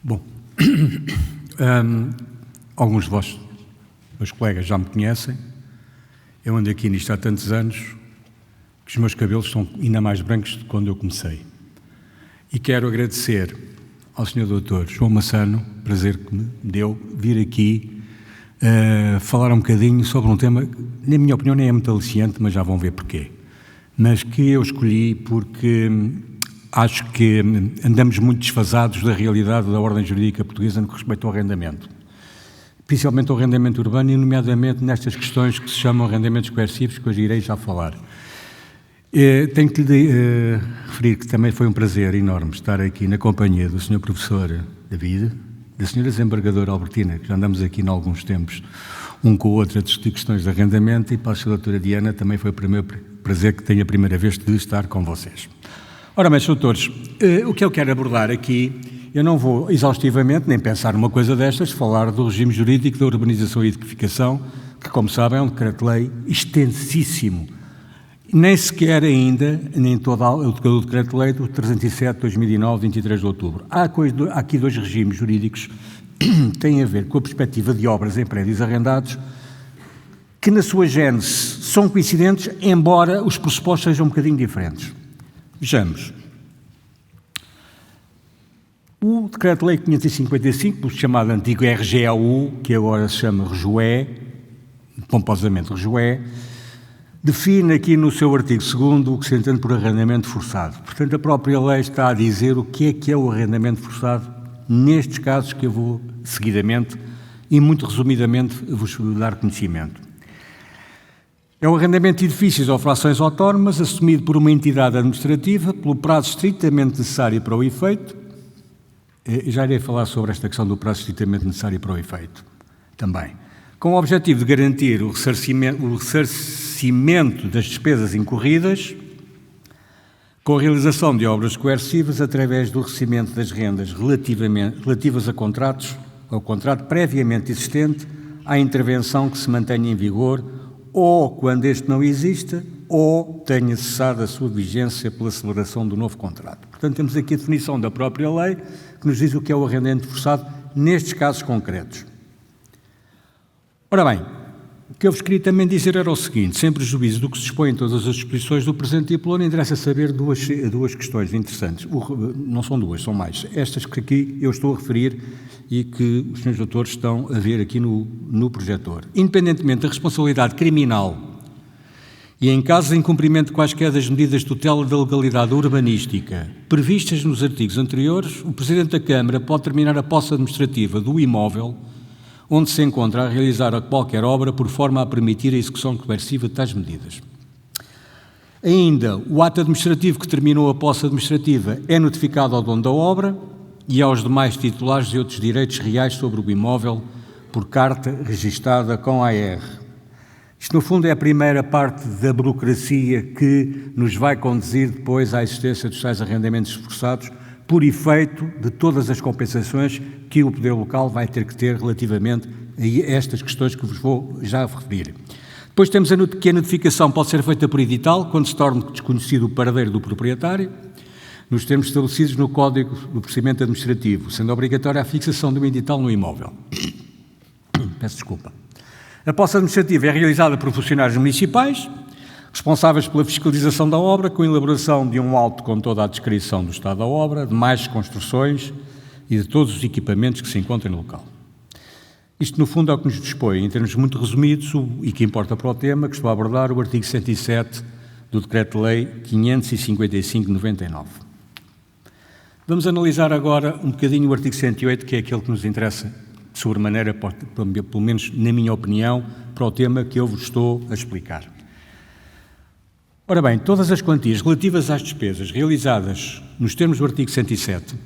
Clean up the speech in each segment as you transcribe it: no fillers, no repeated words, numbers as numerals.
Bom, alguns de vós, meus colegas, já me conhecem. Eu ando aqui nisto há tantos anos que os meus cabelos são ainda mais brancos do que quando eu comecei. E quero agradecer ao Sr. Dr. João Massano, prazer que me deu vir aqui falar um bocadinho sobre um tema que, na minha opinião, nem é muito aliciante, mas já vão ver porquê. Mas que eu escolhi porque acho que andamos muito desfasados da realidade da ordem jurídica portuguesa no que respeita ao arrendamento. Principalmente ao arrendamento urbano e, nomeadamente, nestas questões que se chamam arrendamentos coercivos, que hoje irei já falar. Tenho que lhe referir que também foi um prazer enorme estar aqui na companhia do Sr. Professor David, da Sra. Desembargadora Albertina, que já andamos aqui em alguns tempos, um com o outro, a discutir questões de arrendamento, e para a Sra. Doutora Diana também foi o meu prazer que tenho a primeira vez de estar com vocês. Ora, meus doutores, o que eu quero abordar aqui, eu não vou exaustivamente, nem pensar numa coisa destas, falar do regime jurídico da urbanização e edificação, que, como sabem, é um decreto-lei extensíssimo. Nem sequer ainda, nem todo o decreto-lei do 307 de 2009, 23 de outubro. Há aqui dois regimes jurídicos que têm a ver com a perspectiva de obras em prédios arrendados, que na sua gênese são coincidentes, embora os pressupostos sejam um bocadinho diferentes. Vejamos. O Decreto-Lei 555, o chamado antigo RGAU, que agora se chama RJUE, pomposamente RJUE, define aqui no seu artigo 2º o que se entende por arrendamento forçado. Portanto, a própria lei está a dizer o que é o arrendamento forçado nestes casos que eu vou seguidamente e muito resumidamente vos dar conhecimento. É o arrendamento de edifícios ou frações autónomas assumido por uma entidade administrativa pelo prazo estritamente necessário para o efeito. Já irei falar sobre esta questão do prazo estritamente necessário para o efeito também. Com o objetivo de garantir o ressarcimento das despesas incorridas com a realização de obras coercivas através do ressarcimento das rendas relativas a contratos, ao contrato previamente existente, à intervenção que se mantenha em vigor ou quando este não exista, ou tenha cessado a sua vigência pela celebração do novo contrato. Portanto, temos aqui a definição da própria lei, que nos diz o que é o arrendamento forçado nestes casos concretos. Ora bem, o que eu vos queria também dizer era o seguinte: sem prejuízo do que se dispõe em todas as disposições do presente diploma, interessa saber duas questões interessantes. Não são duas, são mais. Estas que aqui eu estou a referir e que os senhores doutores estão a ver aqui no projetor. Independentemente da responsabilidade criminal e em caso de incumprimento de quaisquer das medidas de tutela da legalidade urbanística previstas nos artigos anteriores, o Presidente da Câmara pode terminar a posse administrativa do imóvel onde se encontra a realizar qualquer obra por forma a permitir a execução coerciva de tais medidas. Ainda, o ato administrativo que terminou a posse administrativa é notificado ao dono da obra e aos demais titulares de outros direitos reais sobre o imóvel por carta registada com a AR. Isto, no fundo, é a primeira parte da burocracia que nos vai conduzir depois à existência dos tais arrendamentos forçados, por efeito de todas as compensações que o poder local vai ter que ter relativamente a estas questões que vos vou já referir. Depois temos que a notificação pode ser feita por edital, quando se torne desconhecido o paradeiro do proprietário, nos termos estabelecidos no Código do Procedimento Administrativo, sendo obrigatória a fixação de um edital no imóvel. Peço desculpa. A posse administrativa é realizada por funcionários municipais, responsáveis pela fiscalização da obra, com a elaboração de um auto com toda a descrição do estado da obra, de mais construções e de todos os equipamentos que se encontram no local. Isto, no fundo, é o que nos dispõe, em termos muito resumidos, e que importa para o tema, que estou a abordar, o artigo 107 do Decreto-Lei 555/99. Vamos analisar agora um bocadinho o artigo 108, que é aquele que nos interessa, de sobremaneira, pelo menos na minha opinião, para o tema que eu vos estou a explicar. Ora bem, todas as quantias relativas às despesas realizadas nos termos do artigo 107,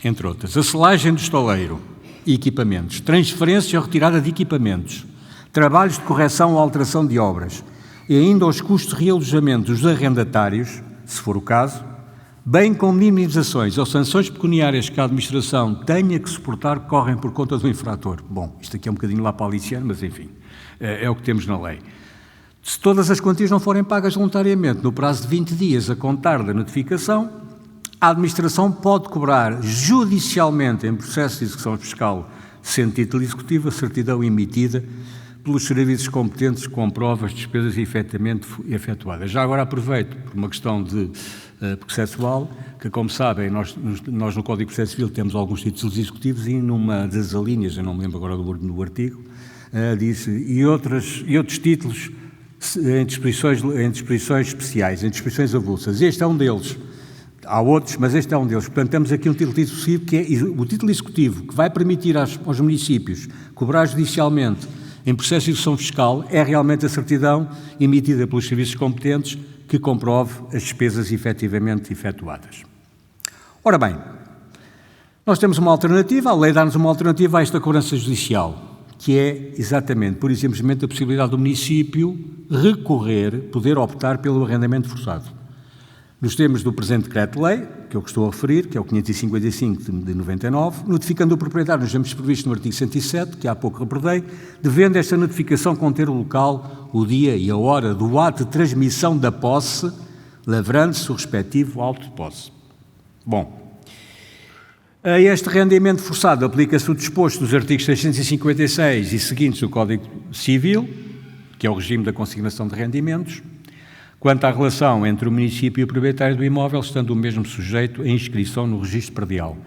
entre outras, a selagem do estaleiro e equipamentos, transferência ou retirada de equipamentos, trabalhos de correção ou alteração de obras e ainda os custos de realojamento dos arrendatários, se for o caso, bem como minimizações ou sanções pecuniárias que a administração tenha que suportar que correm por conta do infrator. Bom, isto aqui é um bocadinho lá para aliciano, mas enfim, é o que temos na lei. Se todas as quantias não forem pagas voluntariamente no prazo de 20 dias a contar da notificação, a administração pode cobrar judicialmente, em processo de execução fiscal sem título executivo, a certidão emitida pelos serviços competentes com provas de despesas efetivamente efetuadas. Já agora aproveito, por uma questão de processual, que, como sabem, nós no Código de Processo Civil temos alguns títulos executivos e numa das alíneas, eu não me lembro agora do artigo, diz e outros títulos em disposições especiais, em disposições avulsas. Este é um deles. Há outros, mas este é um deles. Portanto, temos aqui um título executivo que é o título executivo que vai permitir aos municípios cobrar judicialmente em processo de execução fiscal é realmente a certidão emitida pelos serviços competentes que comprove as despesas efetivamente efetuadas. Ora bem, nós temos uma alternativa, a lei dá-nos uma alternativa a esta cobrança judicial, que é exatamente, pura e simplesmente, a possibilidade do município recorrer, poder optar pelo arrendamento forçado. Nos termos do presente decreto-lei, que eu estou a referir, que é o 555 de 99, notificando o proprietário nos termos previstos no artigo 107, que há pouco recordei, devendo esta notificação conter o local, o dia e a hora do ato de transmissão da posse, lavrando-se o respectivo auto de posse. Bom, a este arrendamento forçado aplica-se o disposto dos artigos 656 e seguintes do Código Civil, que é o regime da consignação de rendimentos, quanto à relação entre o município e o proprietário do imóvel, estando o mesmo sujeito à inscrição no registro predial.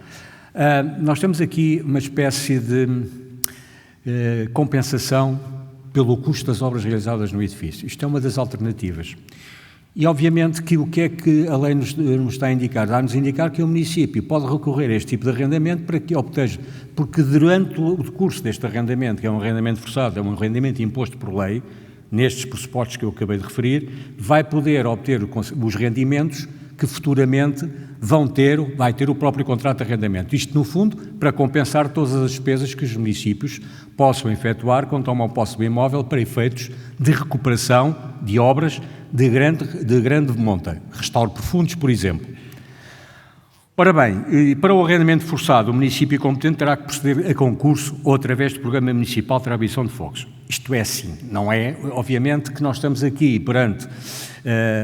Nós temos aqui uma espécie de compensação pelo custo das obras realizadas no edifício. Isto é uma das alternativas. E, obviamente, que o que é que a lei nos está a indicar? Dá-nos a indicar que o município pode recorrer a este tipo de arrendamento para que obtenha, porque durante o decurso deste arrendamento, que é um arrendamento forçado, é um arrendamento imposto por lei, nestes pressupostos que eu acabei de referir, vai poder obter os rendimentos que futuramente vai ter o próprio contrato de arrendamento. Isto, no fundo, para compensar todas as despesas que os municípios possam efetuar quando tomam posse do imóvel para efeitos de recuperação de obras de grande monta. Restauro profundos, por exemplo. Ora bem, para o arrendamento forçado, o município competente terá que proceder a concurso ou através do Programa Municipal de Reabição de Fogos. Isto é assim, não é? Obviamente que nós estamos aqui perante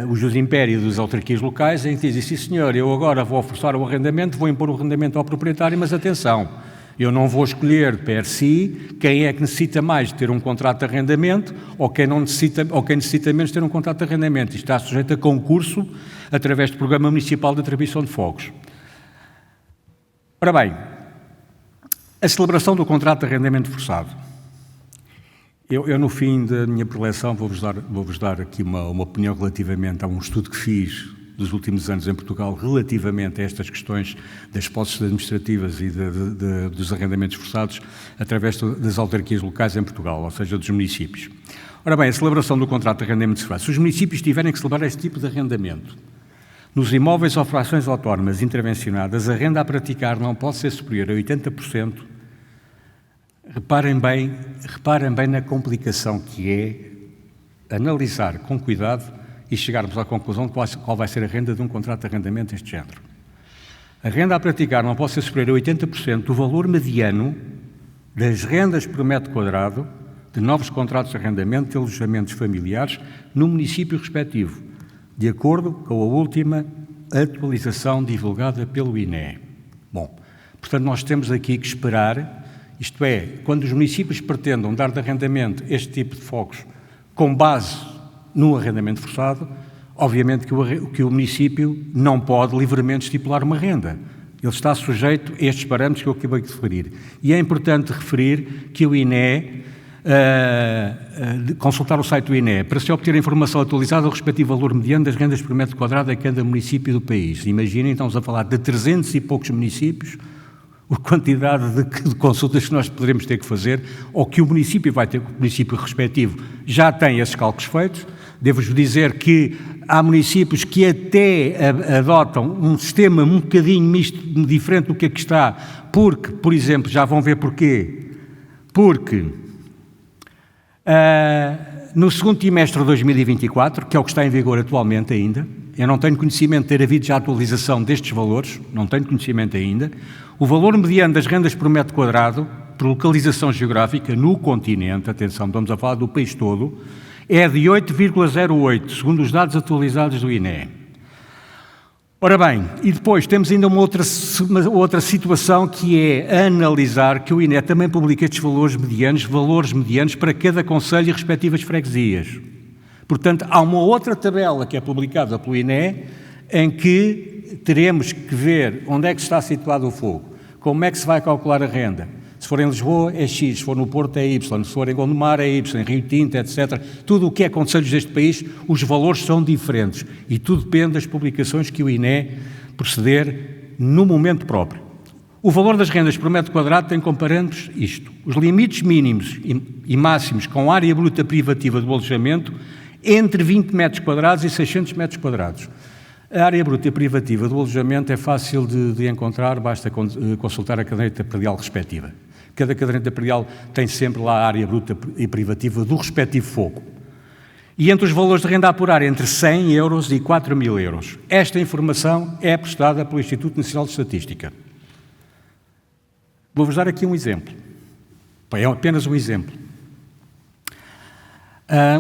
o jus império das autarquias locais em que dizem, sim senhor, eu agora vou forçar o arrendamento, vou impor o arrendamento ao proprietário, mas atenção, eu não vou escolher per si quem é que necessita mais de ter um contrato de arrendamento ou quem necessita menos de ter um contrato de arrendamento. Isto está sujeito a concurso através do Programa Municipal de Atribuição de Fogos. Ora bem, a celebração do contrato de arrendamento forçado. Eu no fim da minha preleção, vou-vos dar aqui uma opinião relativamente a um estudo que fiz dos últimos anos em Portugal relativamente a estas questões das posses administrativas e dos arrendamentos forçados através das autarquias locais em Portugal, ou seja, dos municípios. Ora bem, a celebração do contrato de arrendamento forçado. Se os municípios tiverem que celebrar este tipo de arrendamento, nos imóveis ou frações autónomas intervencionadas, a renda a praticar não pode ser superior a 80%. Reparem bem na complicação que é analisar com cuidado e chegarmos à conclusão de qual vai ser a renda de um contrato de arrendamento deste género. A renda a praticar não pode ser superior a 80% do valor mediano das rendas por metro quadrado de novos contratos de arrendamento de alojamentos familiares no município respectivo, de acordo com a última atualização divulgada pelo INE. Bom, portanto, nós temos aqui que esperar, isto é, quando os municípios pretendam dar de arrendamento este tipo de fogos com base no arrendamento forçado, obviamente que o município não pode livremente estipular uma renda. Ele está sujeito a estes parâmetros que eu acabei de referir. E é importante referir que o INE, consultar o site do INE, para se obter a informação atualizada do respectivo valor mediano das rendas por metro quadrado a cada município do país. Imaginem, estamos a falar de 300 e poucos municípios, a quantidade de consultas que nós poderemos ter que fazer, ou que o município vai ter, o município respectivo já tem esses cálculos feitos. Devo-vos dizer que há municípios que até adotam um sistema um bocadinho misto, diferente do que aqui está, porque, por exemplo, já vão ver porquê, porque no segundo trimestre de 2024, que é o que está em vigor atualmente ainda, eu não tenho conhecimento de ter havido já atualização destes valores, não tenho conhecimento ainda, o valor mediano das rendas por metro quadrado, por localização geográfica no continente, atenção, estamos a falar do país todo, é de 8,08, segundo os dados atualizados do INE. Ora bem, e depois temos ainda uma outra situação que é analisar que o INE também publica estes valores medianos para cada concelho e respectivas freguesias. Portanto, há uma outra tabela que é publicada pelo INE em que teremos que ver onde é que está situado o fogo, como é que se vai calcular a renda. Se for em Lisboa é X, se for no Porto é Y, se for em Gondomar é Y, em Rio Tinto, etc. Tudo o que é concelhos deste país, os valores são diferentes e tudo depende das publicações que o INE proceder no momento próprio. O valor das rendas por metro quadrado tem comparando isto. Os limites mínimos e máximos com área bruta privativa do alojamento entre 20 metros quadrados e 600 metros quadrados. A área bruta privativa do alojamento é fácil de encontrar, basta consultar a caderneta predial respectiva. Cada caderneta predial tem sempre lá a área bruta e privativa do respectivo fogo. E entre os valores de renda a apurar entre 100 euros e 4.000 euros. Esta informação é prestada pelo Instituto Nacional de Estatística. Vou-vos dar aqui um exemplo. É apenas um exemplo.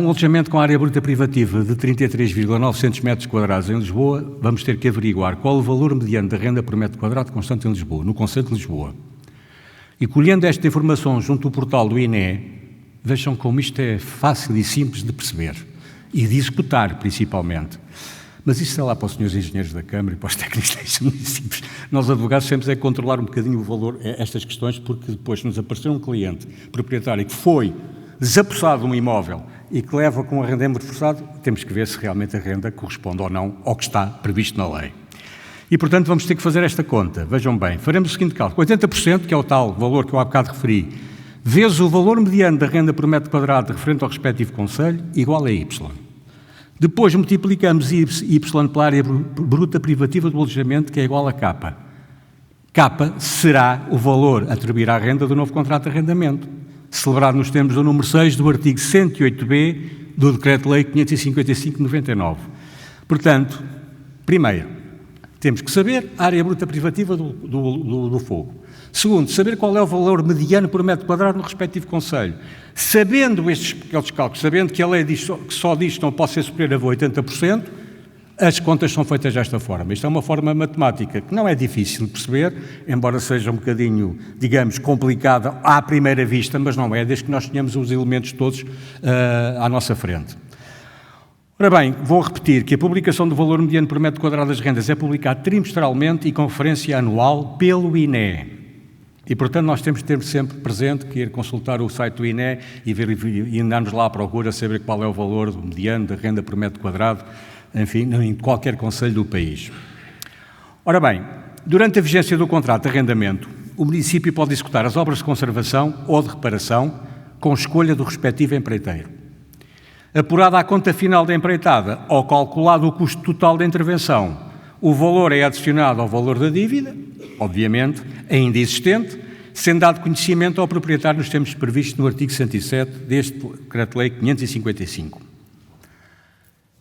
Um alojamento com área bruta privativa de 33,900 metros quadrados em Lisboa, vamos ter que averiguar qual o valor mediano da renda por metro quadrado constante em Lisboa, no concelho de Lisboa. E colhendo esta informação junto ao portal do INE, vejam como isto é fácil e simples de perceber e de executar, principalmente. Mas isso é lá para os senhores engenheiros da Câmara e para os técnicos destes municípios. Nós, advogados, sempre é controlar um bocadinho o valor, estas questões, porque depois nos aparecer um cliente proprietário que foi desapossado de um imóvel e que leva com arrendamento forçado, temos que ver se realmente a renda corresponde ou não ao que está previsto na lei. E, portanto, vamos ter que fazer esta conta. Vejam bem, faremos o seguinte cálculo. 80%, que é o tal valor que eu há bocado referi, vezes o valor mediano da renda por metro quadrado referente ao respectivo concelho, igual a Y. Depois multiplicamos Y pela área bruta privativa do alojamento, que é igual a K. K será o valor a atribuir à renda do novo contrato de arrendamento, celebrado nos termos do número 6 do artigo 108b do Decreto-Lei 555/99. Portanto, primeiro, temos que saber a área bruta privativa do fogo. Segundo, saber qual é o valor mediano por metro quadrado no respectivo concelho. Sabendo estes cálculos, sabendo que a lei diz, que só diz que não pode ser superior a 80%, as contas são feitas desta forma. Isto é uma forma matemática que não é difícil de perceber, embora seja um bocadinho, digamos, complicada à primeira vista, mas não é, desde que nós tenhamos os elementos todos à nossa frente. Ora bem, vou repetir que a publicação do valor mediano por metro quadrado das rendas é publicada trimestralmente e com referência anual pelo INE. E, portanto, nós temos que ter sempre presente que ir consultar o site do INE e andarmos lá à procura, saber qual é o valor mediano da renda por metro quadrado, enfim, em qualquer concelho do país. Ora bem, durante a vigência do contrato de arrendamento, o município pode executar as obras de conservação ou de reparação com escolha do respectivo empreiteiro. Apurada a conta final da empreitada ou calculado o custo total da intervenção, o valor é adicionado ao valor da dívida, obviamente, ainda existente, sendo dado conhecimento ao proprietário nos termos previstos no artigo 107 deste Decreto-Lei 555.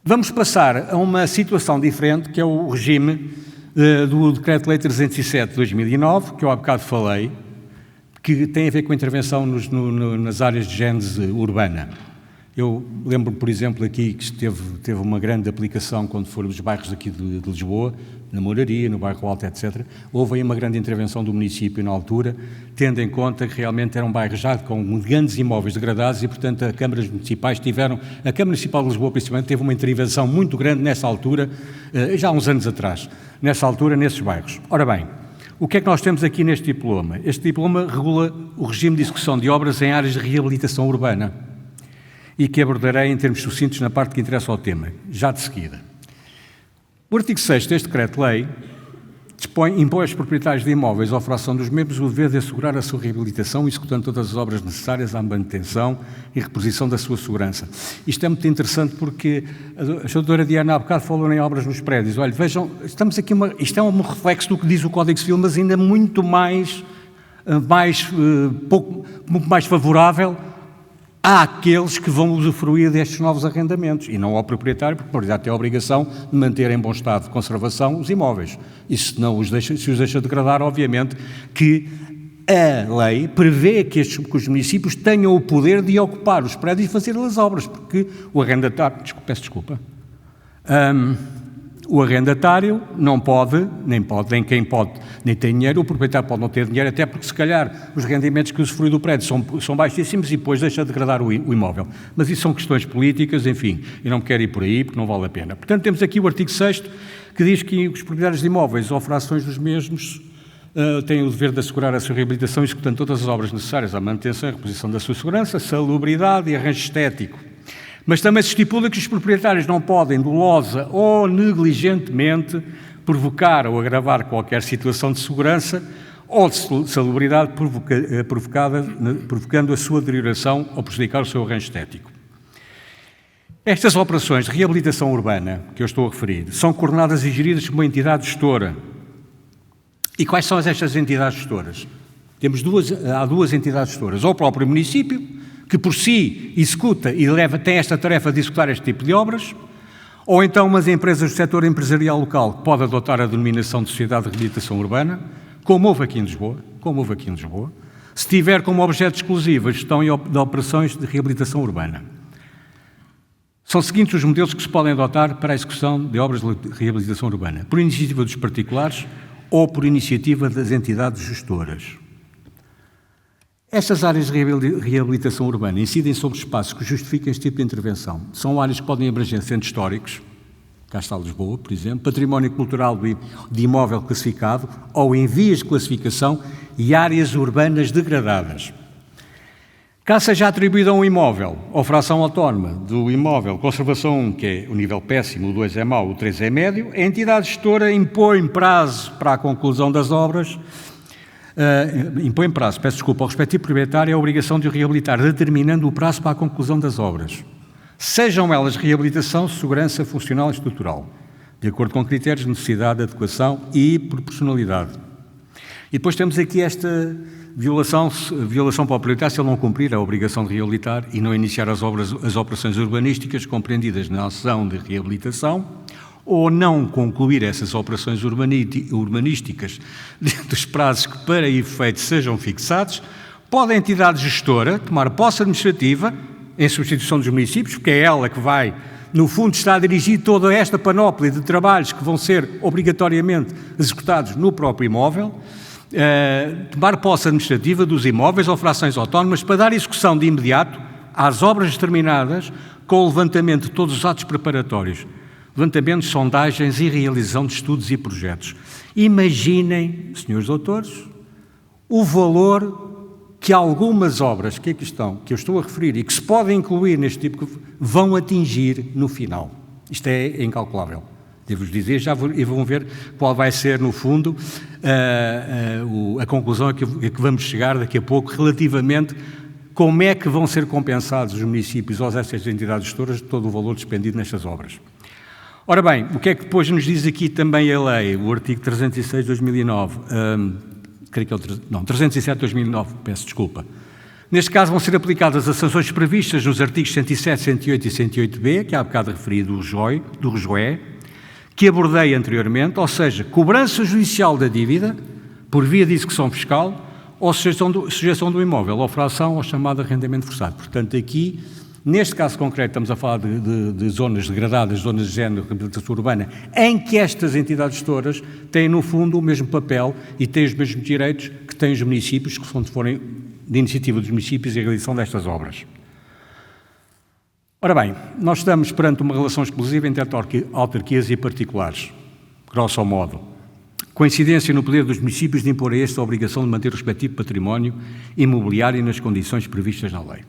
Vamos passar a uma situação diferente, que é o regime do Decreto-Lei 307 de 2009, que eu há bocado falei, que tem a ver com a intervenção nas áreas de gênese urbana. Eu lembro, por exemplo, aqui que teve uma grande aplicação quando foram os bairros aqui de Lisboa, na Moraria, no bairro Alto, etc. Houve aí uma grande intervenção do município na altura, tendo em conta que realmente era um bairro já com grandes imóveis degradados e, portanto, a Câmara Municipal de Lisboa, principalmente, teve uma intervenção muito grande nessa altura, já há uns anos atrás, nessa altura, nesses bairros. Ora bem, o que é que nós temos aqui neste diploma? Este diploma regula o regime de execução de obras em áreas de reabilitação urbana, e que abordarei em termos sucintos na parte que interessa ao tema, já de seguida. O artigo 6º deste Decreto-Lei impõe aos proprietários de imóveis ou fração dos mesmos o dever de assegurar a sua reabilitação, executando todas as obras necessárias à manutenção e reposição da sua segurança. Isto é muito interessante porque a doutora Diana há bocado falou em obras nos prédios. Olha, vejam, isto é um reflexo do que diz o Código Civil, mas ainda muito mais favorável àqueles que vão usufruir destes novos arrendamentos e não ao proprietário, porque o proprietário tem a obrigação de manter em bom estado de conservação os imóveis. E se os deixa degradar, obviamente que a lei prevê que os municípios tenham o poder de ocupar os prédios e fazer as obras, porque o arrendatário... O arrendatário não pode, nem quem pode, nem tem dinheiro, o proprietário pode não ter dinheiro, até porque se calhar os rendimentos que usufrui do prédio são baixíssimos e depois deixa de degradar o imóvel. Mas isso são questões políticas, enfim, eu não me quero ir por aí porque não vale a pena. Portanto, temos aqui o artigo 6º que diz que os proprietários de imóveis ou frações dos mesmos têm o dever de assegurar a sua reabilitação, executando todas as obras necessárias à manutenção e reposição da sua segurança, salubridade e arranjo estético. Mas também se estipula que os proprietários não podem, dolosa ou negligentemente, provocar ou agravar qualquer situação de segurança ou de salubridade provocando a sua deterioração ou prejudicar o seu arranjo estético. Estas operações de reabilitação urbana, que eu estou a referir, são coordenadas e geridas por uma entidade gestora. E quais são estas entidades gestoras? Há duas entidades gestoras, ou o próprio município, que por si executa e tem esta tarefa de executar este tipo de obras, ou então umas empresas do setor empresarial local que pode adotar a denominação de Sociedade de Reabilitação Urbana, como houve aqui em Lisboa, se tiver como objeto exclusivo a gestão de operações de reabilitação urbana. São os seguintes os modelos que se podem adotar para a execução de obras de reabilitação urbana: por iniciativa dos particulares ou por iniciativa das entidades gestoras. Estas áreas de reabilitação urbana incidem sobre espaços que justifiquem este tipo de intervenção. São áreas que podem abranger centros históricos, cá está Lisboa, por exemplo, património cultural de imóvel classificado ou em vias de classificação e áreas urbanas degradadas. Caso seja atribuído a um imóvel ou fração autónoma do imóvel, conservação 1, que é o nível péssimo, o 2 é mau, o 3 é médio, a entidade gestora impõe prazo para a conclusão das obras, ao respectivo proprietário a obrigação de o reabilitar, determinando o prazo para a conclusão das obras. Sejam elas reabilitação, segurança funcional e estrutural, de acordo com critérios de necessidade, adequação e proporcionalidade. E depois temos aqui esta violação para o proprietário se ele não cumprir a obrigação de reabilitar e não iniciar as operações urbanísticas compreendidas na ação de reabilitação, ou não concluir essas operações urbanísticas dentro dos prazos que para efeito sejam fixados, pode a entidade gestora tomar posse administrativa em substituição dos municípios, porque é ela que vai, no fundo, está a dirigir toda esta panóplia de trabalhos que vão ser obrigatoriamente executados no próprio imóvel, tomar posse administrativa dos imóveis ou frações autónomas para dar execução de imediato às obras determinadas com o levantamento de todos os atos preparatórios, levantamentos, sondagens e realização de estudos e projetos. Imaginem, senhores doutores, o valor que algumas obras que aqui estão, que eu estou a referir e que se podem incluir neste tipo, vão atingir no final. Isto é incalculável. Devo-vos dizer, e vão ver qual vai ser, no fundo, a conclusão a que vamos chegar daqui a pouco, relativamente como é que vão ser compensados os municípios ou estas entidades gestoras de todo o valor despendido nestas obras. Ora bem, o que é que depois nos diz aqui também a lei, o artigo 306 de 2009, 307 de 2009, peço desculpa. Neste caso vão ser aplicadas as sanções previstas nos artigos 107, 108 e 108b, que há bocado referi do RJOE, que abordei anteriormente, ou seja, cobrança judicial da dívida por via de execução fiscal ou sujeição do imóvel, ou fração ou chamado arrendamento forçado. Portanto, aqui, neste caso concreto, estamos a falar de zonas degradadas, zonas de género, reabilitação urbana, em que estas entidades gestoras têm, no fundo, o mesmo papel e têm os mesmos direitos que têm os municípios, que forem de iniciativa dos municípios e a realização destas obras. Ora bem, nós estamos perante uma relação exclusiva entre autarquias e particulares, grosso modo. Coincidência no poder dos municípios de impor a esta a obrigação de manter o respectivo património imobiliário nas condições previstas na lei.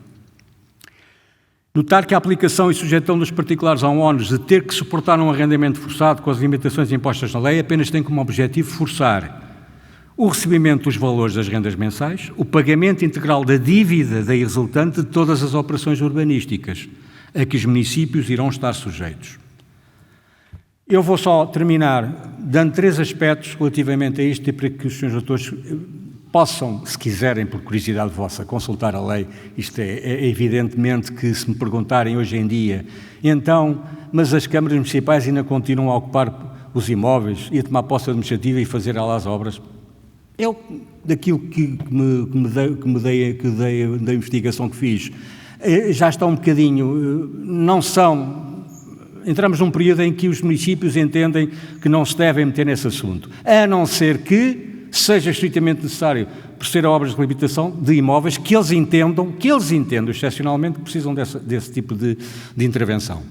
Notar que a aplicação e sujeição dos particulares ao ónus de ter que suportar um arrendamento forçado com as limitações impostas na lei apenas tem como objetivo forçar o recebimento dos valores das rendas mensais, o pagamento integral da dívida daí resultante de todas as operações urbanísticas a que os municípios irão estar sujeitos. Eu vou só terminar dando 3 aspectos relativamente a isto e para que os senhores doutores possam, se quiserem, por curiosidade vossa, consultar a lei. Isto é evidentemente que se me perguntarem hoje em dia, então, mas as câmaras municipais ainda continuam a ocupar os imóveis e a tomar posse administrativa e fazer lá as obras? Eu, daquilo que da investigação que fiz, já está um bocadinho, não são entramos num período em que os municípios entendem que não se devem meter nesse assunto, a não ser que seja estritamente necessário proceder a obras de reabilitação de imóveis que eles entendam excepcionalmente que precisam desse tipo de intervenção.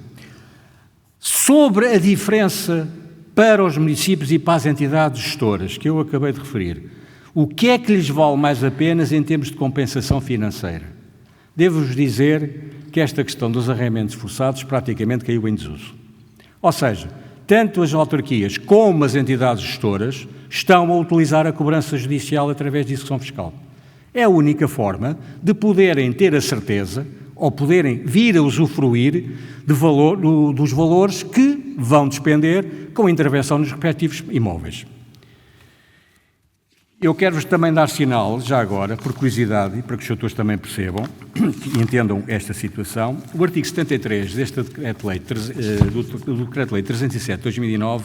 Sobre a diferença para os municípios e para as entidades gestoras que eu acabei de referir, o que é que lhes vale mais a pena em termos de compensação financeira? Devo-vos dizer que esta questão dos arrendamentos forçados praticamente caiu em desuso. Ou seja, tanto as autarquias como as entidades gestoras estão a utilizar a cobrança judicial através de execução fiscal. É a única forma de poderem ter a certeza ou poderem vir a usufruir dos valores que vão despender com a intervenção nos respectivos imóveis. Eu quero-vos também dar sinal, já agora, por curiosidade e para que os senhores também percebam e entendam esta situação, o artigo 73 deste Decreto-Lei, do Decreto-Lei 307 de 2009,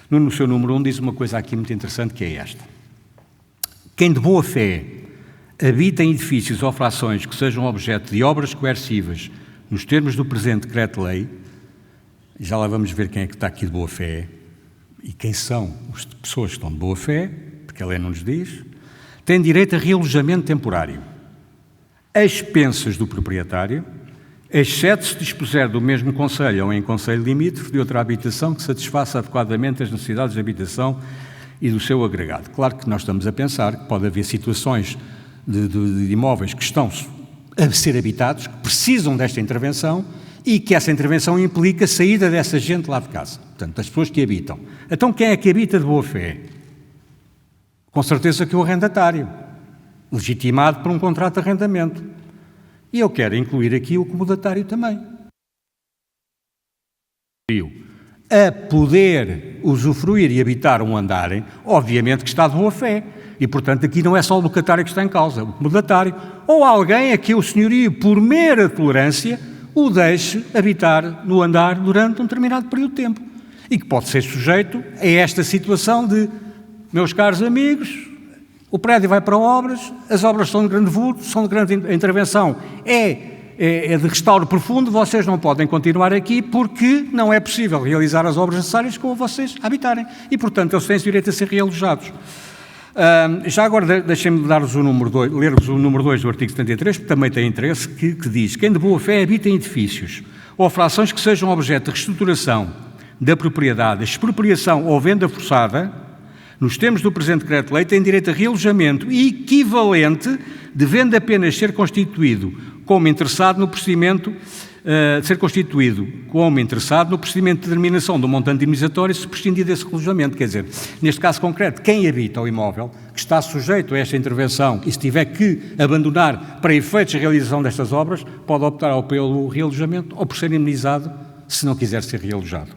no seu número 1, diz uma coisa aqui muito interessante, que é esta. Quem de boa fé habita em edifícios ou frações que sejam objeto de obras coercivas nos termos do presente Decreto-Lei, já lá vamos ver quem é que está aqui de boa fé e quem são as pessoas que estão de boa fé, porque a lei não nos diz, tem direito a realojamento temporário, a expensas do proprietário, exceto se dispuser do mesmo concelho ou em concelho limítrofe de outra habitação que satisfaça adequadamente as necessidades de habitação e do seu agregado. Claro que nós estamos a pensar que pode haver situações de imóveis que estão a ser habitados, que precisam desta intervenção e que essa intervenção implica a saída dessa gente lá de casa, portanto, das pessoas que habitam. Então, quem é que habita de boa fé? Com certeza que o arrendatário, legitimado por um contrato de arrendamento. E eu quero incluir aqui o comodatário também. A poder usufruir e habitar um andar, obviamente que está de boa fé. E, portanto, aqui não é só o locatário que está em causa, o comodatário. Ou alguém a que o senhorio, por mera tolerância, o deixe habitar no andar durante um determinado período de tempo. E que pode ser sujeito a esta situação de, meus caros amigos, o prédio vai para obras, as obras são de grande vulto, são de grande intervenção, é de restauro profundo, vocês não podem continuar aqui porque não é possível realizar as obras necessárias com vocês habitarem. E, portanto, eles têm direito a ser realojados. Já agora deixem-me dar-vos ler-vos o número 2 do artigo 73, porque também tem interesse, que diz: quem de boa fé habita em edifícios ou frações que sejam objeto de reestruturação da propriedade, expropriação ou venda forçada, nos termos do presente Decreto-Lei, tem direito a realojamento equivalente, devendo apenas ser constituído como interessado no procedimento de determinação do montante indemnizatório se prescindir desse realojamento. Quer dizer, neste caso concreto, quem habita o imóvel, que está sujeito a esta intervenção e se tiver que abandonar para efeitos de realização destas obras, pode optar ou pelo realojamento ou por ser indemnizado se não quiser ser realojado.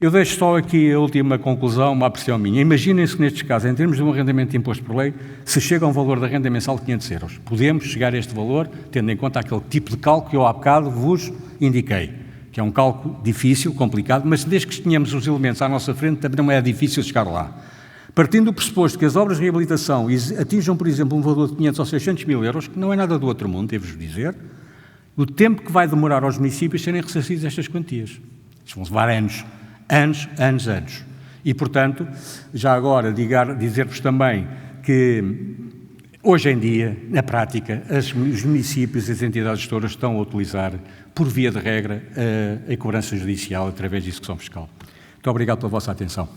Eu deixo só aqui a última conclusão, uma apreciação minha. Imaginem-se que nestes casos, em termos de um arrendamento imposto por lei, se chega a um valor de renda mensal de 500 euros. Podemos chegar a este valor, tendo em conta aquele tipo de cálculo que eu há bocado vos indiquei, que é um cálculo difícil, complicado, mas desde que tenhamos os elementos à nossa frente, também não é difícil chegar lá. Partindo do pressuposto que as obras de reabilitação atinjam, por exemplo, um valor de 500 ou 600 mil euros, que não é nada do outro mundo, devo-vos dizer, o tempo que vai demorar aos municípios serem ressarcidos estas quantias. Isto vão levar anos. E, portanto, já agora dizer-vos também que, hoje em dia, na prática, os municípios e as entidades gestoras estão a utilizar, por via de regra, a cobrança judicial através de execução fiscal. Muito obrigado pela vossa atenção.